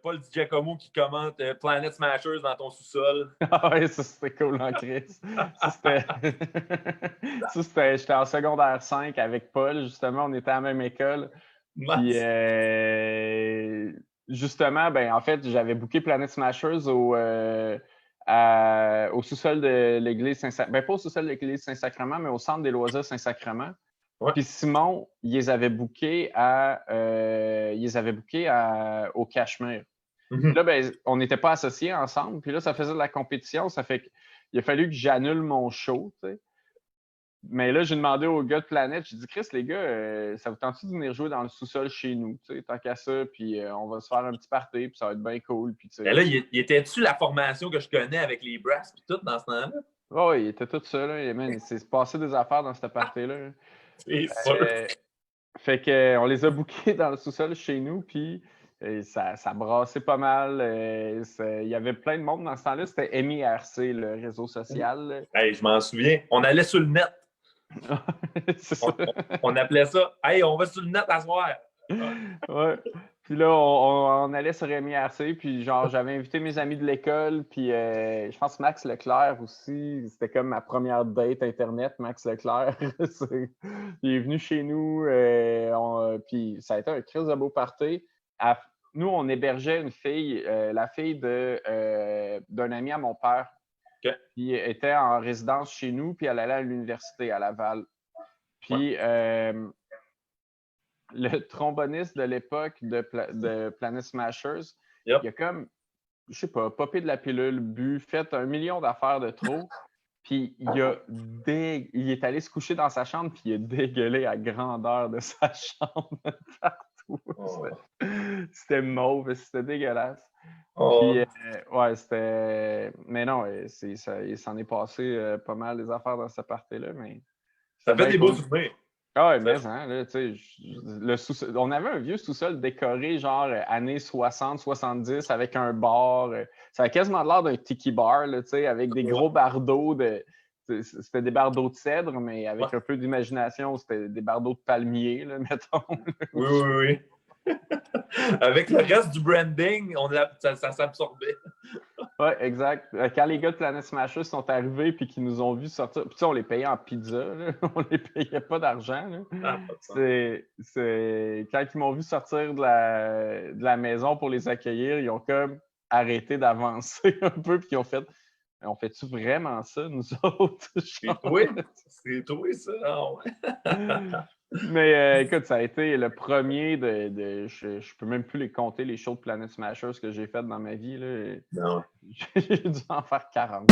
Paul Di Giacomo qui commente Planet Smashers dans ton sous-sol. Ah ouais, ça c'était cool en crise. J'étais en secondaire 5 avec Paul, justement, on était à la même école. Puis justement, ben en fait, j'avais booké Planet Smashers au sous-sol de l'église Saint-Sacrement. Ben pas au sous-sol de l'église Saint-Sacrement, mais au centre des loisirs Saint-Sacrement. Ouais. Puis Simon, il les avait bookés au Cachemire. Mm-hmm. Là, ben, on n'était pas associés ensemble. Puis là, ça faisait de la compétition. Ça fait qu'il a fallu que j'annule mon show, tu sais. Mais là, j'ai demandé aux gars de Planète, j'ai dit, Chris, les gars, ça vous tente-tu de venir jouer dans le sous-sol chez nous, tu sais, tant qu'à ça, puis on va se faire un petit party, puis ça va être bien cool. Puis, ben là, il était-tu la formation que je connais avec les Brass puis tout dans ce temps-là? Oh, il était tout seul, là. Il s'est passé des affaires dans cette party-là. C'est sûr. Fait qu'on les a bookés dans le sous-sol chez nous, puis ça brassait pas mal. Il y avait plein de monde dans ce temps-là. C'était MIRC, le réseau social. Hey, je m'en souviens. On allait sur le net. C'est ça. On appelait ça « Hey, on va sur le net à soir! » Ouais. Puis là, on allait sur MIRC, puis genre, j'avais invité mes amis de l'école, puis je pense Max Leclerc aussi. C'était comme ma première date Internet, Max Leclerc. Il est venu chez nous, puis ça a été un crise de beau party. Nous, on hébergeait une fille, la fille d'un ami à mon père, qui était en résidence chez nous, puis elle allait à l'université à Laval. Puis le tromboniste de l'époque de Planet Smashers, il a comme, je sais pas, popé de la pilule, bu, fait 1 million d'affaires de trop, puis il est allé se coucher dans sa chambre, puis il a dégueulé à grandeur de sa chambre partout. Oh. C'était mauve, c'était dégueulasse. Oh. Puis, ouais, c'était... Mais non, il s'en est passé pas mal des affaires dans cette partie-là, mais... Ça fait des beaux souvenirs. Ah ouais, mais hein, là, tu sais, on avait un vieux sous-sol décoré genre années 60, 70 avec un bar. Ça avait quasiment l'air d'un tiki bar, là, tu sais, avec des gros bardeaux c'était des bardeaux de cèdre, mais avec un peu d'imagination, c'était des bardeaux de palmier, là, mettons. Oui. Avec le reste du branding, ça s'absorbait. Oui, exact. Quand les gars de Planet Smashers sont arrivés et qu'ils nous ont vus sortir, puis on les payait en pizza, là. On les payait pas d'argent. Quand ils m'ont vu sortir de la maison pour les accueillir, ils ont comme arrêté d'avancer un peu puis ils ont fait « On fait-tu vraiment ça, nous autres? » C'est toi, ça? Oh. Mais écoute, ça a été le premier je peux même plus les compter, les shows de Planet Smashers que j'ai fait dans ma vie. Là. Non. J'ai dû en faire 40.